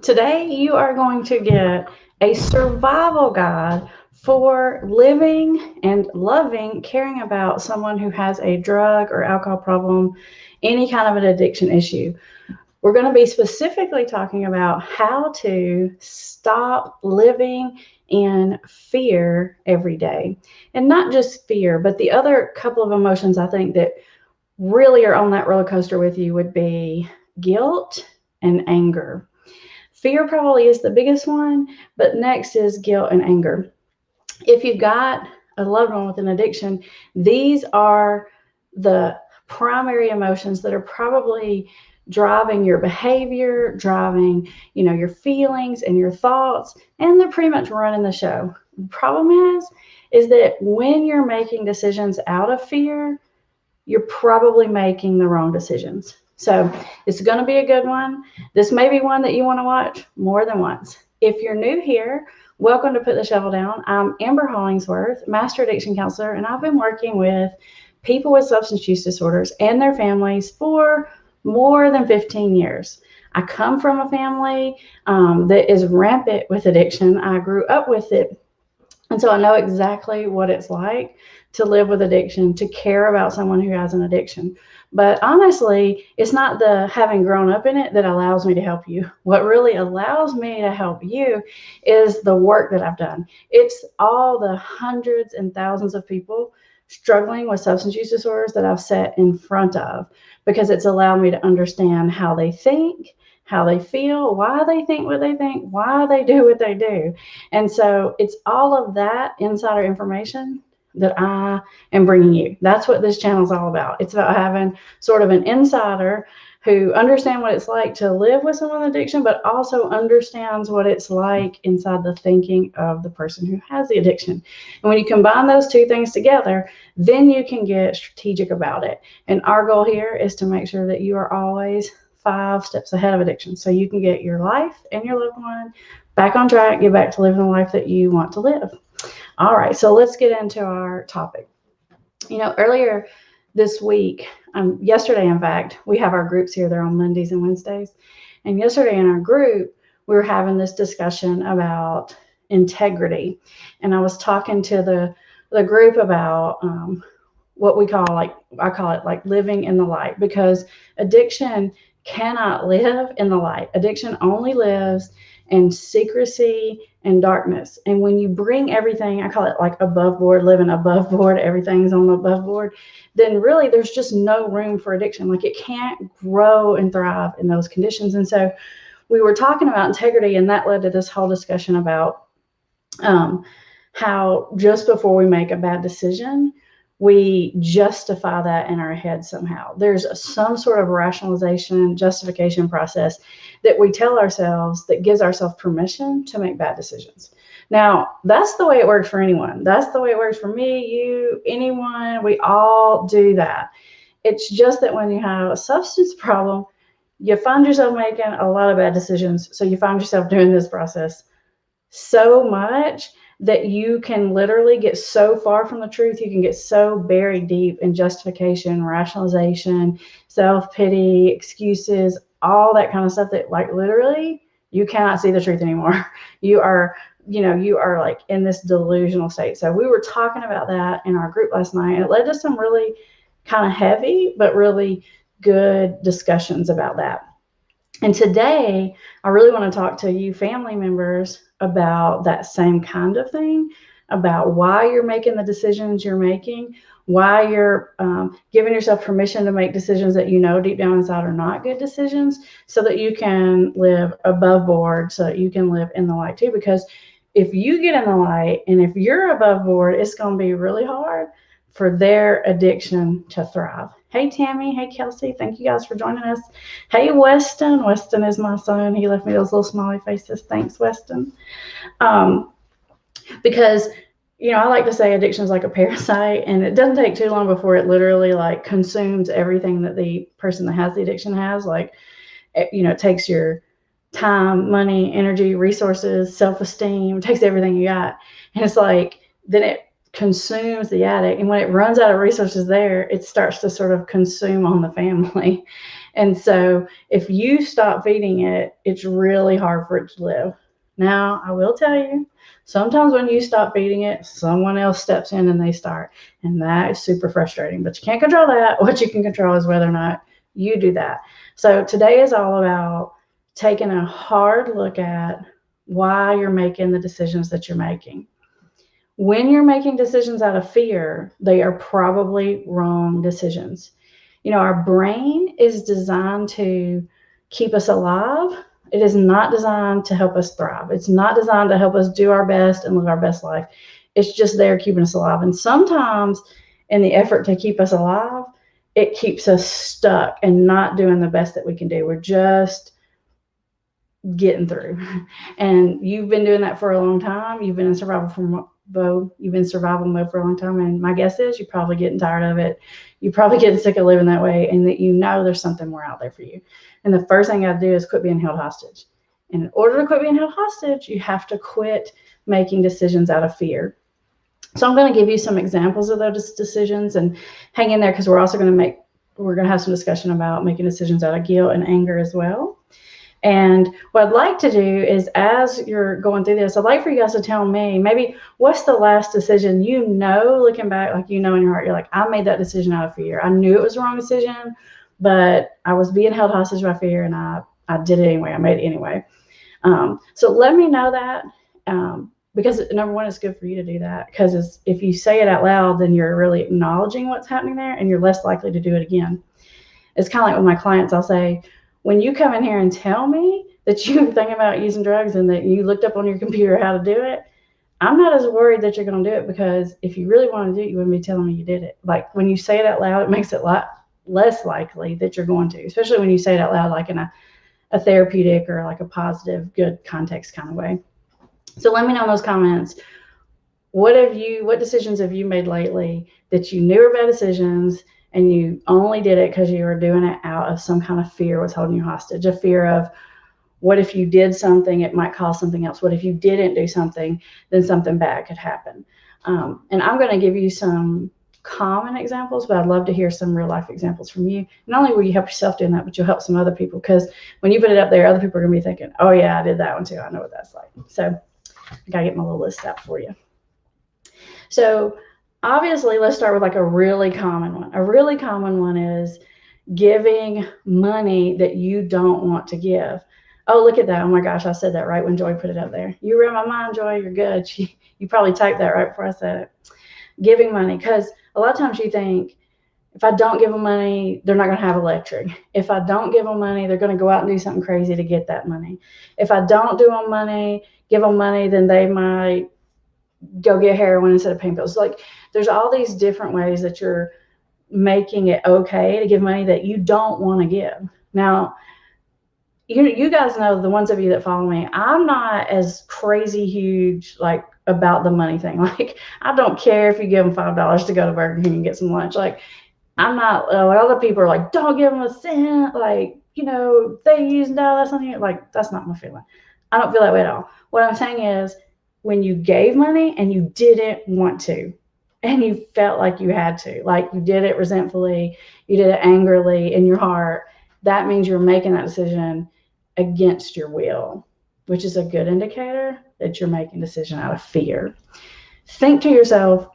Today, you are going to get a survival guide for living and loving, caring about someone who has a drug or alcohol problem, any kind of an addiction issue. We're going to be specifically talking about how to stop living in fear every day. And not just fear, but the other couple of emotions I think that really are on that roller coaster with you would be guilt and anger. Fear probably is the biggest one, but next is guilt and anger. If you've got a loved one with an addiction, these are the primary emotions that are probably driving your behavior, driving, your feelings and your thoughts, and they're pretty much running the show. The problem is that when you're making decisions out of fear, you're probably making the wrong decisions. So it's going to be a good one. This may be one that you want to watch more than once. If you're new here, welcome to Put the Shovel Down. I'm Amber Hollingsworth, Master Addiction Counselor, and I've been working with people with substance use disorders and their families for more than 15 years. I come from a family that is rampant with addiction. I grew up with it, and so I know exactly what it's like to live with addiction, to care about someone who has an addiction. But honestly, it's not the having grown up in it that allows me to help you. What really allows me to help you is the work that I've done. It's all the hundreds and thousands of people struggling with substance use disorders that I've sat in front of, because it's allowed me to understand how they think, how they feel, why they think what they think, why they do what they do. And so it's all of that insider information that I am bringing you. That's what this channel is all about. It's about having sort of an insider who understands what it's like to live with someone with addiction, but also understands what it's like inside the thinking of the person who has the addiction. And when you combine those two things together, then you can get strategic about it. And our goal here is to make sure that you are always 5 steps ahead of addiction, so you can get your life and your loved one back on track, get back to living the life that you want to live. All right, so let's get into our topic. Earlier this week, yesterday, in fact, we have our groups here. They're on Mondays and Wednesdays. And yesterday in our group, we were having this discussion about integrity. And I was talking to the group about what we call, I call it like living in the light, because addiction cannot live in the light. Addiction only lives in secrecy and darkness. And when you bring everything, I call it like above board, living above board, everything's on the above board, then really there's just no room for addiction. Like, it can't grow and thrive in those conditions. And so we were talking about integrity, and that led to this whole discussion about how just before we make a bad decision, we justify that in our head somehow. There's some sort of rationalization, justification process that we tell ourselves that gives ourselves permission to make bad decisions. Now, that's the way it works for anyone. That's the way it works for me, you, anyone. We all do that. It's just that when you have a substance problem, you find yourself making a lot of bad decisions. So you find yourself doing this process so much that you can literally get so far from the truth. You can get so buried deep in justification, rationalization, self-pity, excuses, all that kind of stuff that, like, literally you cannot see the truth anymore. You are like in this delusional state. So we were talking about that in our group last night, and it led to some really kind of heavy but really good discussions about that. And today, I really want to talk to you family members about that same kind of thing, about why you're making the decisions you're making, why you're giving yourself permission to make decisions that you know deep down inside are not good decisions, so that you can live above board, so that you can live in the light too. Because if you get in the light and if you're above board, it's going to be really hard for their addiction to thrive. Hey, Tammy. Hey, Kelsey. Thank you guys for joining us. Hey, Weston. Weston is my son. He left me those little smiley faces. Thanks, Weston. Because, I like to say addiction is like a parasite, and it doesn't take too long before it literally like consumes everything that the person that has the addiction has. Like, it takes your time, money, energy, resources, self-esteem, it takes everything you got. And it's like, then it consumes the addict, and when it runs out of resources there, it starts to sort of consume on the family. And so if you stop feeding it, it's really hard for it to live. Now, I will tell you, sometimes when you stop feeding it, someone else steps in and they start. And that is super frustrating, but you can't control that. What you can control is whether or not you do that. So today is all about taking a hard look at why you're making the decisions that you're making. When you're making decisions out of fear, they are probably wrong decisions. Our brain is designed to keep us alive. It is not designed to help us thrive. It's not designed to help us do our best and live our best life. It's just there keeping us alive. And sometimes, in the effort to keep us alive, it keeps us stuck and not doing the best that we can do. We're just getting through. And you've been doing that for a long time. You've been in survival mode for a long time. And my guess is you're probably getting tired of it. You're probably getting sick of living that way, and that there's something more out there for you. And the first thing I do is quit being held hostage. And in order to quit being held hostage, you have to quit making decisions out of fear. So I'm going to give you some examples of those decisions, and hang in there, because we're going to have some discussion about making decisions out of guilt and anger as well. And what I'd like to do is, as you're going through this, I'd like for you guys to tell me, maybe what's the last decision, looking back, like in your heart, you're like, I made that decision out of fear. I knew it was the wrong decision, but I was being held hostage by fear, and I did it anyway. I made it anyway. So let me know that, because number one, it's good for you to do that, because if you say it out loud, then you're really acknowledging what's happening there, and you're less likely to do it again. It's kind of like with my clients, I'll say, when you come in here and tell me that you're thinking about using drugs and that you looked up on your computer how to do it, I'm not as worried that you're going to do it, because if you really want to do it, you wouldn't be telling me you did it. Like, when you say it out loud, it makes it a lot less likely that you're going to, especially when you say it out loud, like in a therapeutic or like a positive, good context kind of way. So let me know in those comments, what decisions have you made lately that you knew were bad decisions, and you only did it because you were doing it out of some kind of fear was holding you hostage, a fear of, what if you did something, it might cause something else. What if you didn't do something, then something bad could happen. And I'm going to give you some common examples, but I'd love to hear some real life examples from you. Not only will you help yourself doing that, but you'll help some other people, because when you put it up there, other people are going to be thinking, oh yeah, I did that one too. I know what that's like. So I got to get my little list out for you. So obviously, let's start with like a really common one. A really common one is giving money that you don't want to give. Oh, look at that. Oh my gosh, I said that right when Joy put it up there. You read my mind, Joy. You're good. You probably typed that right before I said it. Giving money, because a lot of times you think, if I don't give them money, they're not going to have electric. If I don't give them money, they're going to go out and do something crazy to get that money. If I don't give them money, then they might go get heroin instead of pain pills. Like, there's all these different ways that you're making it okay to give money that you don't want to give. Now, you guys know, the ones of you that follow me, I'm not as crazy huge like about the money thing. Like, I don't care if you give them $5 to go to Burger King and get some lunch. Like, I'm not, like, other people are like, don't give them a cent. Like, they use that's something, like, that's not my feeling. I don't feel that way at all. What I'm saying is, when you gave money and you didn't want to, and you felt like you had to, like you did it resentfully, you did it angrily in your heart, that means you're making that decision against your will, which is a good indicator that you're making a decision out of fear. Think to yourself,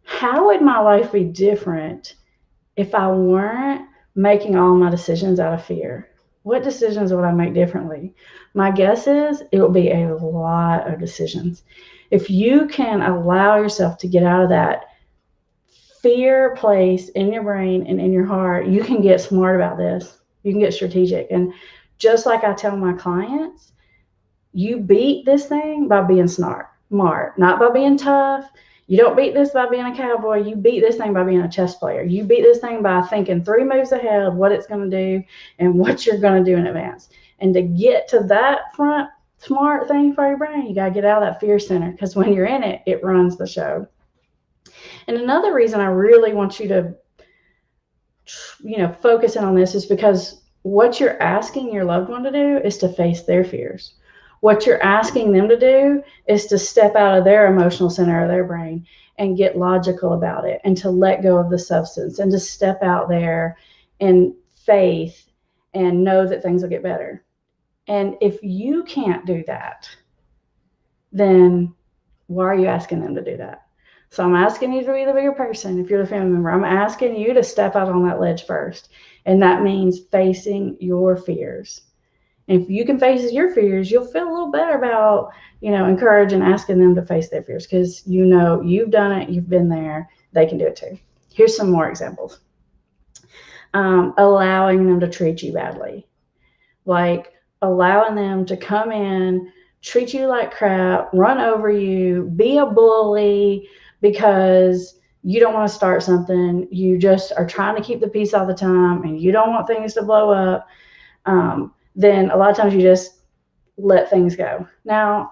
how would my life be different if I weren't making all my decisions out of fear? What decisions would I make differently? My guess is it will be a lot of decisions. If you can allow yourself to get out of that fear place in your brain and in your heart, you can get smart about this. You can get strategic. And just like I tell my clients, you beat this thing by being smart, not by being tough. You don't beat this by being a cowboy. You beat this thing by being a chess player. You beat this thing by thinking 3 moves ahead, what it's going to do and what you're going to do in advance. And to get to that front smart thing for your brain, you got to get out of that fear center, because when you're in it, it runs the show. And another reason I really want you to, focus in on this is because what you're asking your loved one to do is to face their fears. What you're asking them to do is to step out of their emotional center of their brain and get logical about it, and to let go of the substance, and to step out there and faith and know that things will get better. And if you can't do that, then why are you asking them to do that? So I'm asking you to be the bigger person. If you're the family member, I'm asking you to step out on that ledge first. And that means facing your fears. And if you can face your fears, you'll feel a little better about, encouraging, asking them to face their fears, because you've done it, you've been there, they can do it too. Here's some more examples. Allowing them to treat you badly. Like allowing them to come in, treat you like crap, run over you, be a bully because you don't want to start something. You just are trying to keep the peace all the time and you don't want things to blow up. Then a lot of times you just let things go. Now,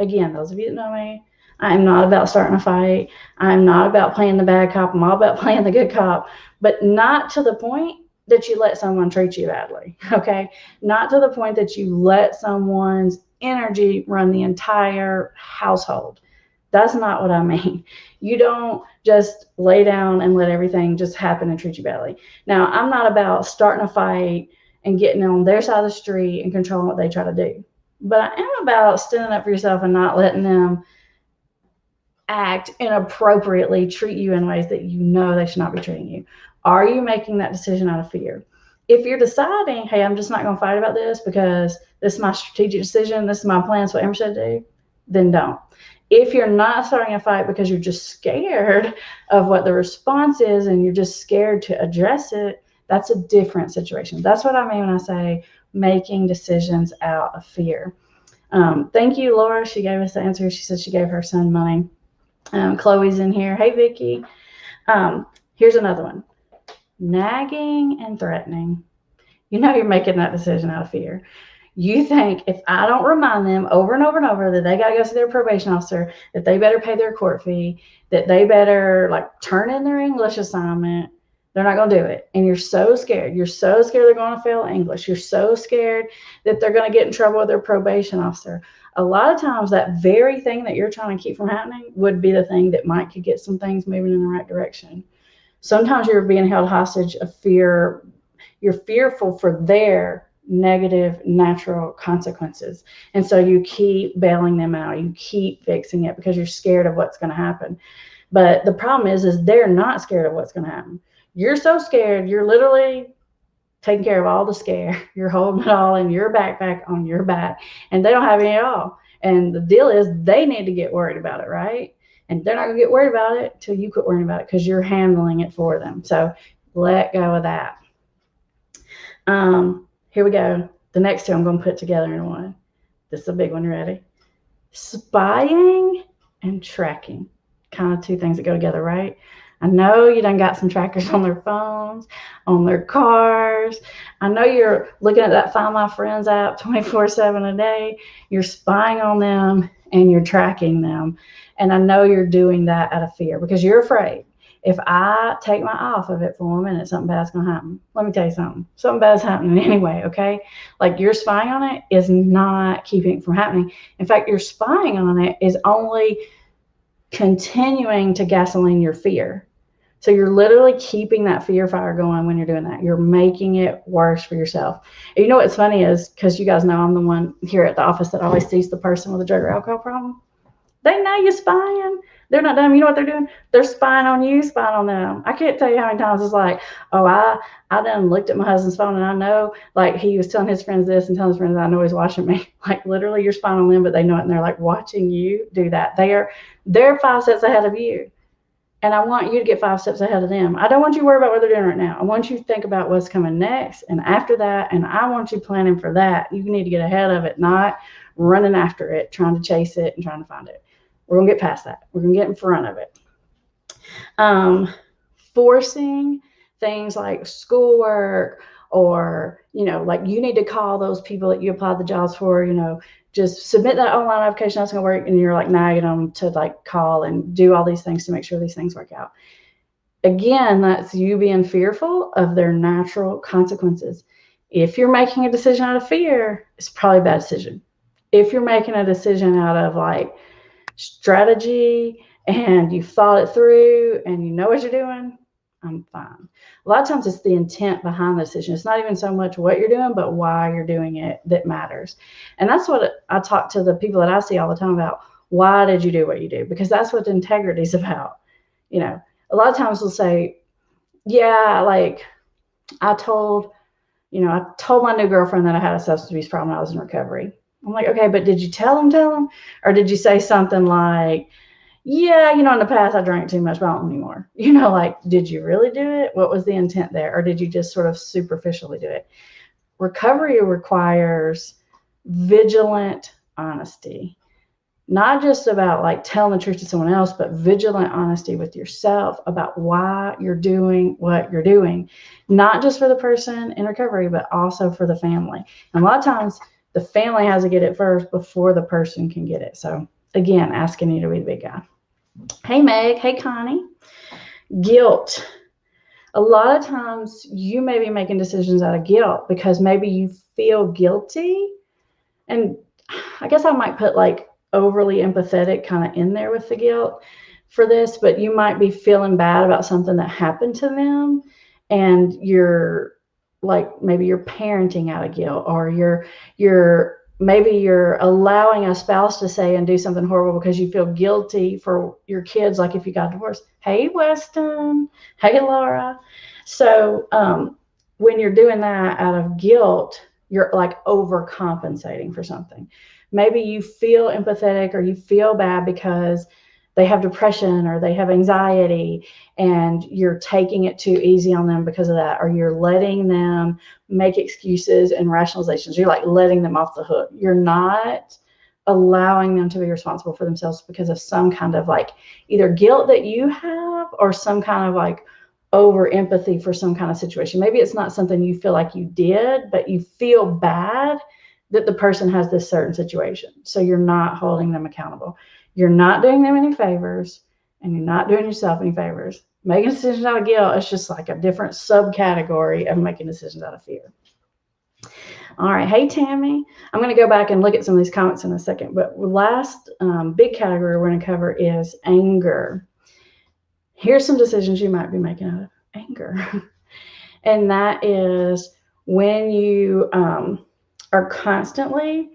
again, those of you that know me, I'm not about starting a fight. I'm not about playing the bad cop. I'm all about playing the good cop, but not to the point that you let someone treat you badly, okay? Not to the point that you let someone's energy run the entire household. That's not what I mean. You don't just lay down and let everything just happen and treat you badly. Now, I'm not about starting a fight and getting on their side of the street and controlling what they try to do. But I am about standing up for yourself and not letting them act inappropriately, treat you in ways that you know they should not be treating you. Are you making that decision out of fear? If you're deciding, hey, I'm just not going to fight about this because this is my strategic decision, this is my plan, so whatever should do, then don't. If you're not starting a fight because you're just scared of what the response is and you're just scared to address it, that's a different situation. That's what I mean when I say making decisions out of fear. Thank you, Laura. She gave us the answer. She said she gave her son money. Chloe's in here. Hey, Vicki. Here's another one. Nagging and threatening. You're making that decision out of fear. You think if I don't remind them over and over and over that they got to go see their probation officer, that they better pay their court fee, that they better turn in their English assignment, they're not going to do it. And you're so scared. You're so scared they're going to fail English. You're so scared that they're going to get in trouble with their probation officer. A lot of times that very thing that you're trying to keep from happening would be the thing that could get some things moving in the right direction. Sometimes you're being held hostage of fear. You're fearful for their negative natural consequences. And so you keep bailing them out. You keep fixing it because you're scared of what's going to happen. But the problem is they're not scared of what's going to happen. You're so scared, you're literally taking care of all the scare. You're holding it all in your backpack on your back, and they don't have any at all. And the deal is they need to get worried about it, right? And they're not going to get worried about it till you quit worrying about it because you're handling it for them. So let go of that. Here we go. The next two I'm going to put together in one. This is a big one. You ready? Spying and tracking. Kind of two things that go together, right? I know you done got some trackers on their phones, on their cars. I know you're looking at that Find My Friends app 24/7 a day. You're spying on them and you're tracking them. And I know you're doing that out of fear because you're afraid. If I take my eye off of it for 1 minute, something bad's going to happen. Let me tell you something. Something bad's happening anyway, okay? Your spying on it is not keeping it from happening. In fact, your spying on it is only continuing to gasoline your fear. So you're literally keeping that fear fire going when you're doing that. You're making it worse for yourself. And you know what's funny is, because you guys know I'm the one here at the office that always sees the person with a drug or alcohol problem. They know you're spying. They're not dumb. You know what they're doing? They're spying on you, spying on them. I can't tell you how many times it's I done looked at my husband's phone and I know he was telling his friends this and telling his friends I know he's watching me. Literally you're spying on them, but they know it and they're watching you do that. They're 5 steps ahead of you. And I want you to get 5 steps ahead of them. I don't want you to worry about what they're doing right now. I want you to think about what's coming next and after that. And I want you planning for that. You need to get ahead of it, not running after it, trying to chase it and trying to find it. We're going to get past that. We're going to get in front of it. Forcing things like schoolwork or, you need to call those people that you applied the jobs for, just submit that online application, that's going to work. And you're nagging them to call and do all these things to make sure these things work out. Again, that's you being fearful of their natural consequences. If you're making a decision out of fear, it's probably a bad decision. If you're making a decision out of strategy and you've thought it through and you know what you're doing, I'm fine. A lot of times it's the intent behind the decision. It's not even so much what you're doing, but why you're doing it that matters. And that's what I talk to the people that I see all the time about. Why did you do what you do? Because that's what integrity is about. A lot of times we'll say, yeah, like I told I told my new girlfriend that I had a substance abuse problem when I was in recovery. I'm like, okay, but did you tell him? Or did you say something like, yeah, in the past I drank too much, but I don't anymore. Like, did you really do it? What was the intent there? Or did you just sort of superficially do it? Recovery requires vigilant honesty. Not just about like telling the truth to someone else, but vigilant honesty with yourself about why you're doing what you're doing. Not just for the person in recovery, but also for the family. And a lot of times the family has to get it first before the person can get it. So again, asking you to be the big guy. Hey, Meg. Hey, Connie. Guilt. A lot of times you may be making decisions out of guilt because maybe you feel guilty. And I guess I might put like overly empathetic kind of in there with the guilt for this, but you might be feeling bad about something that happened to them, and you're like, maybe you're parenting out of guilt, or maybe you're allowing a spouse to say and do something horrible because you feel guilty for your kids, like if you got divorced. Hey, Weston. Hey, Laura. So when you're doing that out of guilt, you're like overcompensating for something. Maybe you feel empathetic or you feel bad because they have depression or they have anxiety, and you're taking it too easy on them because of that, or you're letting them make excuses and rationalizations. You're like letting them off the hook. You're not allowing them to be responsible for themselves because of some kind of like either guilt that you have or some kind of like over empathy for some kind of situation. Maybe it's not something you feel like you did, but you feel bad that the person has this certain situation. So you're not holding them accountable. You're not doing them any favors, and you're not doing yourself any favors. Making decisions out of guilt is just like a different subcategory of making decisions out of fear. All right. Hey, Tammy. I'm going to go back and look at some of these comments in a second, but the last big category we're going to cover is anger. Here's some decisions you might be making out of anger. And that is when you are constantly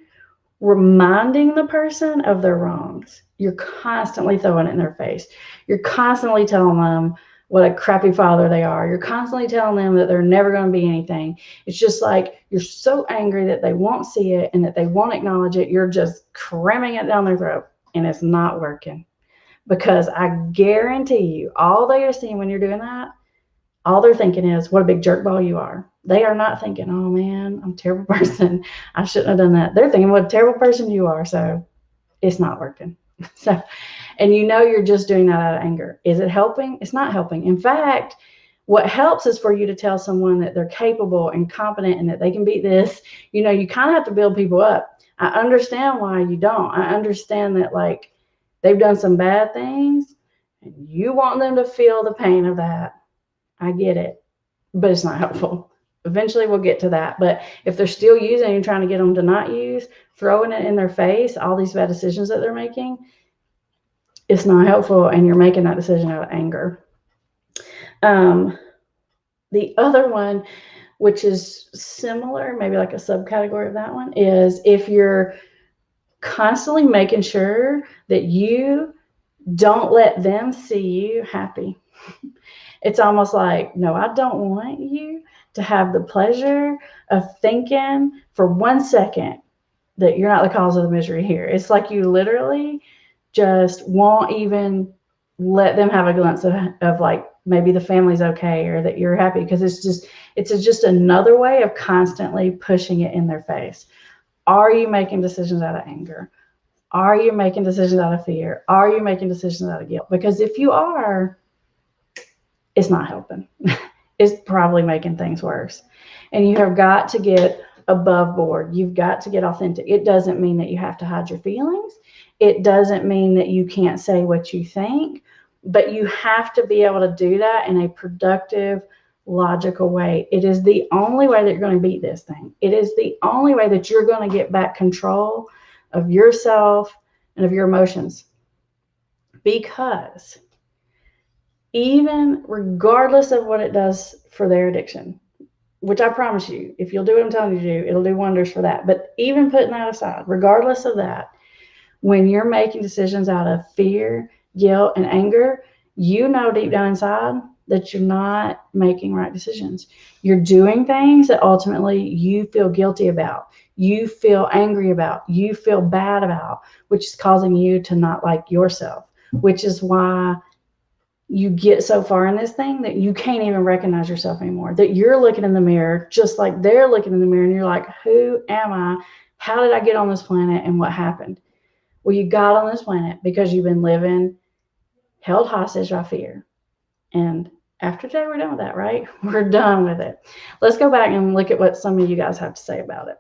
reminding the person of their wrongs. You're constantly throwing it in their face. You're constantly telling them what a crappy father they are. You're constantly telling them that they're never going to be anything. It's just like you're so angry that they won't see it and that they won't acknowledge it. You're just cramming it down their throat, and it's not working. Because I guarantee you, all they are seeing when you're doing that, all they're thinking is, what a big jerkball you are. They are not thinking, oh man, I'm a terrible person. I shouldn't have done that. They're thinking, what a terrible person you are. So it's not working. So, and you're just doing that out of anger. Is it helping? It's not helping. In fact, what helps is for you to tell someone that they're capable and competent and that they can beat this. You kind of have to build people up. I understand why you don't. I understand that like they've done some bad things and you want them to feel the pain of that. I get it, but it's not helpful. Eventually we'll get to that. But if they're still using and trying to get them to not use, throwing it in their face, all these bad decisions that they're making, it's not helpful, and you're making that decision out of anger. The other one, which is similar, maybe like a subcategory of that one, is if you're constantly making sure that you don't let them see you happy. It's almost like, no, I don't want you to have the pleasure of thinking for 1 second that you're not the cause of the misery here. It's like you literally just won't even let them have a glimpse of like maybe the family's okay or that you're happy, because it's just another way of constantly pushing it in their face. Are you making decisions out of anger? Are you making decisions out of fear? Are you making decisions out of guilt? Because if you are, it's not helping. It's probably making things worse. And you have got to get above board. You've got to get authentic. It doesn't mean that you have to hide your feelings. It doesn't mean that you can't say what you think, but you have to be able to do that in a productive, logical way. It is the only way that you're going to beat this thing. It is the only way that you're going to get back control of yourself and of your emotions. Because even regardless of what it does for their addiction, which I promise you, if you'll do what I'm telling you to do, it'll do wonders for that. But even putting that aside, regardless of that, when you're making decisions out of fear, guilt, and anger, you know deep down inside that you're not making right decisions. You're doing things that ultimately you feel guilty about, you feel angry about, you feel bad about, which is causing you to not like yourself, which is why you get so far in this thing that you can't even recognize yourself anymore. That you're looking in the mirror just like they're looking in the mirror, and you're like, who am I? How did I get on this planet? And what happened? Well, you got on this planet because you've been living held hostage by fear. And after today, we're done with that, right? We're done with it. Let's go back and look at what some of you guys have to say about it.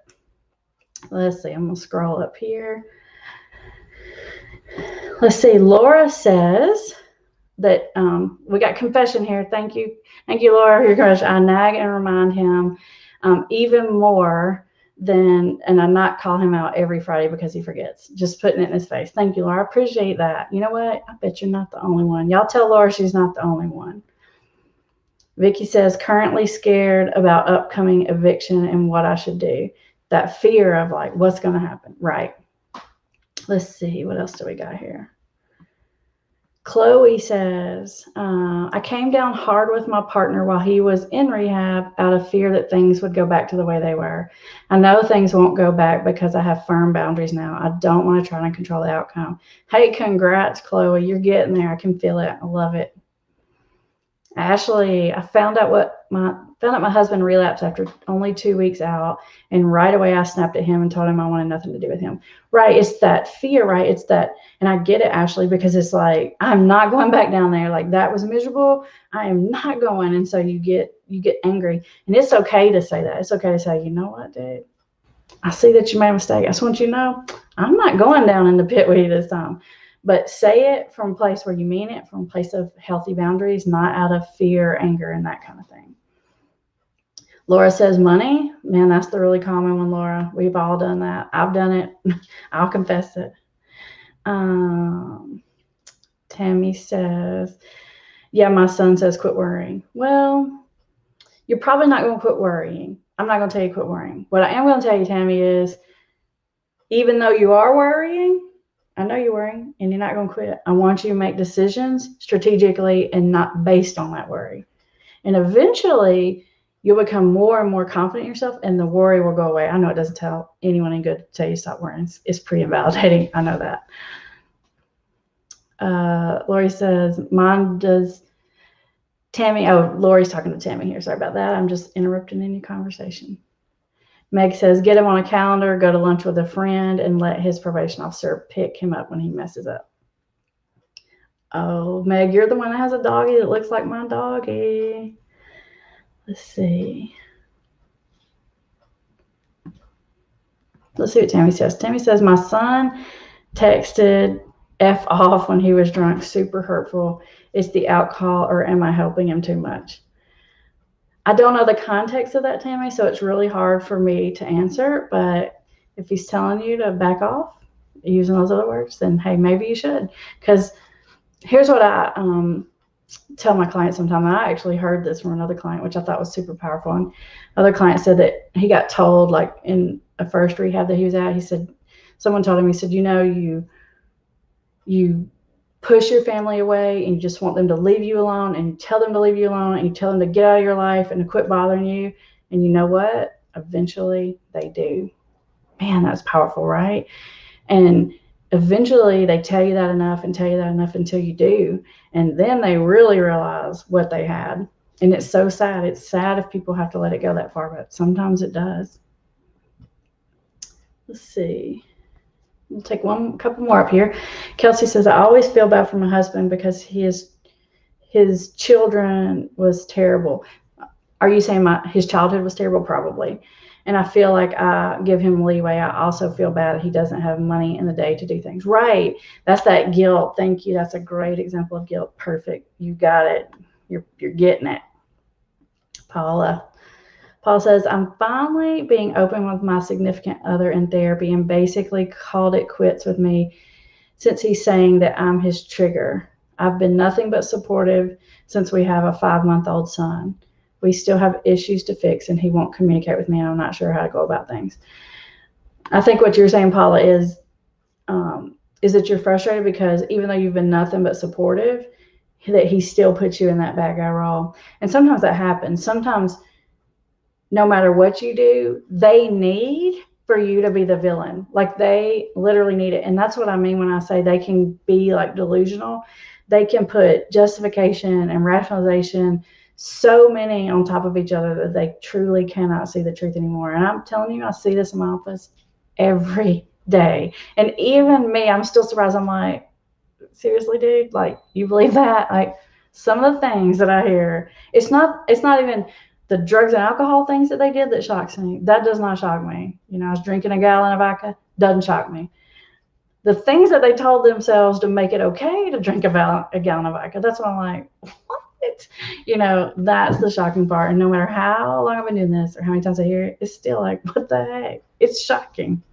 Let's see. I'm going to scroll up here. Let's see. Laura says that we got confession here. Thank you. Thank you, Laura, for your confession. I nag and remind him even more and I not call him out every Friday because he forgets. Just putting it in his face. Thank you, Laura. I appreciate that. You know what? I bet you're not the only one. Y'all tell Laura she's not the only one. Vicky says, currently scared about upcoming eviction and what I should do. That fear of like, what's going to happen? Right. Let's see. What else do we got here? Chloe says, I came down hard with my partner while he was in rehab out of fear that things would go back to the way they were. I know things won't go back because I have firm boundaries now. I don't want to try to control the outcome. Hey, congrats, Chloe. You're getting there. I can feel it. I love it. Ashley, I found out my husband relapsed after only 2 weeks out, and right away I snapped at him and told him I wanted nothing to do with him. Right, it's that fear, right? It's that, and I get it, Ashley, because it's like I'm not going back down there. Like that was miserable. I am not going, and so you get angry, and it's okay to say that. It's okay to say, you know what, dude, I see that you made a mistake. I just want you to know I'm not going down in the pit with you this time. But say it from a place where you mean it, from a place of healthy boundaries, not out of fear, anger, and that kind of thing. Laura says money. Man, that's the really common one, Laura. We've all done that. I've done it. I'll confess it. Tammy says, yeah, my son says quit worrying. Well, you're probably not going to quit worrying. I'm not going to tell you quit worrying. What I am going to tell you, Tammy, is even though you are worrying, I know you're worrying and you're not going to quit. I want you to make decisions strategically and not based on that worry. And eventually you'll become more and more confident in yourself and the worry will go away. I know it doesn't tell anyone any good to tell you stop worrying. It's pretty invalidating. I know that. Lori says, mine does. Tammy, oh, Lori's talking to Tammy here. Sorry about that. I'm just interrupting any conversation. Meg says, get him on a calendar, go to lunch with a friend, and let his probation officer pick him up when he messes up. Oh, Meg, you're the one that has a doggy that looks like my doggy. Let's see. Let's see what Tammy says. Tammy says, my son texted F off when he was drunk, super hurtful. It's the alcohol, or am I helping him too much? I don't know the context of that, Tammy, so it's really hard for me to answer. But if he's telling you to back off using those other words, then hey, maybe you should. Because here's what I tell my clients sometimes. And I actually heard this from another client, which I thought was super powerful. And another client said that he got told, like in a first rehab that he was at, he said, someone told him, he said, you know, you push your family away and you just want them to leave you alone, and you tell them to leave you alone, and you tell them to get out of your life and to quit bothering you. And you know what? Eventually they do. Man, that's powerful, right? And eventually they tell you that enough and tell you that enough until you do. And then they really realize what they had. And it's so sad. It's sad if people have to let it go that far, but sometimes it does. Let's see. We'll take couple more up here. Kelsey says, I always feel bad for my husband because his children was terrible. Are you saying his childhood was terrible? Probably. And I feel like I give him leeway. I also feel bad he doesn't have money in the day to do things. Right. That's that guilt. Thank you. That's a great example of guilt. Perfect. You got it. You're getting it. Paul says, I'm finally being open with my significant other in therapy and basically called it quits with me since he's saying that I'm his trigger. I've been nothing but supportive since we have a 5-month-old son. We still have issues to fix, and he won't communicate with me, and I'm not sure how to go about things. I think what you're saying, Paula, is that you're frustrated because even though you've been nothing but supportive, that he still puts you in that bad guy role. And sometimes that happens. Sometimes no matter what you do, they need for you to be the villain. Like they literally need it. And that's what I mean when I say they can be like delusional. They can put justification and rationalization, so many on top of each other that they truly cannot see the truth anymore. And I'm telling you, I see this in my office every day. And even me, I'm still surprised. I'm like, seriously, dude, like you believe that? Like some of the things that I hear, it's not even the drugs and alcohol things that they did that shocks me. That does not shock me. You know, I was drinking a gallon of vodka, doesn't shock me. The things that they told themselves to make it okay to drink a gallon of vodka, that's what I'm like, what? You know, that's the shocking part. And no matter how long I've been doing this or how many times I hear it, it's still like, what the heck? It's shocking.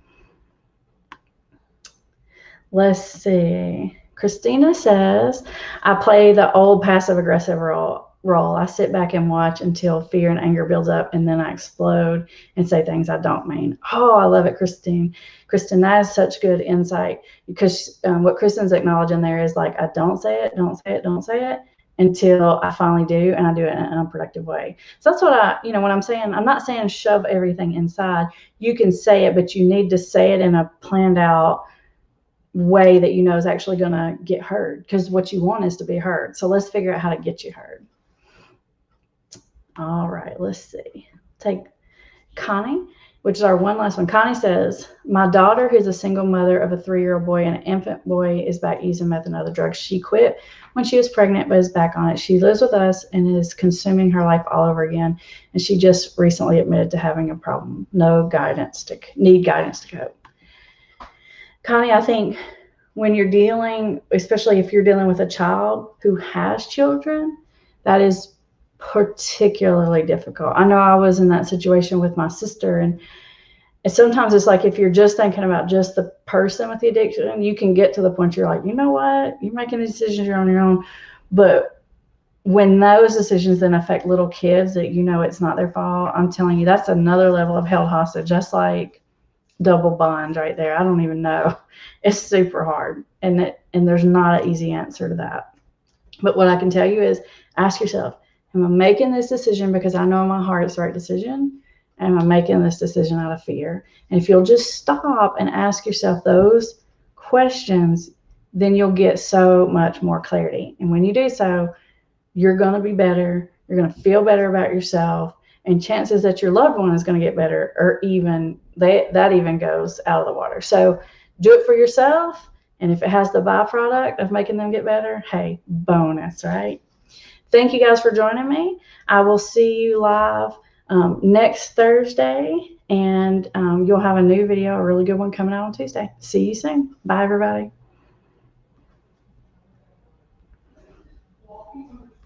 Let's see. Christina says, I play the old passive aggressive role. I sit back and watch until fear and anger builds up, and then I explode and say things I don't mean. Oh, I love it, Christine. Kristen, that is such good insight, because what Kristen's acknowledging there is like, I don't say it until I finally do, and I do it in an unproductive way. So that's what when I'm saying, I'm not saying shove everything inside. You can say it, but you need to say it in a planned out way that you know is actually going to get heard, because what you want is to be heard. So let's figure out how to get you heard. All right, let's see. Take Connie, which is our one last one. Connie says, my daughter, who's a single mother of a 3-year-old boy and an infant boy, is back using meth and other drugs. She quit when she was pregnant, but is back on it. She lives with us and is consuming her life all over again. And she just recently admitted to having a problem. Need guidance to cope. Connie, I think when you're dealing, especially if you're dealing with a child who has children, that is particularly difficult. I know I was in that situation with my sister, and sometimes it's like if you're just thinking about just the person with the addiction, you can get to the point you're like, you know what, you're making these decisions, you're on your own. But when those decisions then affect little kids that you know it's not their fault, I'm telling you, that's another level of held hostage. That's like double bond right there. I don't even know. It's super hard, and there's not an easy answer to that. But what I can tell you is ask yourself, am I making this decision because I know in my heart it's the right decision? Am I making this decision out of fear? And if you'll just stop and ask yourself those questions, then you'll get so much more clarity. And when you do so, you're going to be better. You're going to feel better about yourself. And chances that your loved one is going to get better, or that even goes out of the water. So do it for yourself. And if it has the byproduct of making them get better, hey, bonus, right? Thank you guys for joining me. I will see you live next Thursday, and you'll have a new video, a really good one coming out on Tuesday. See you soon. Bye, everybody.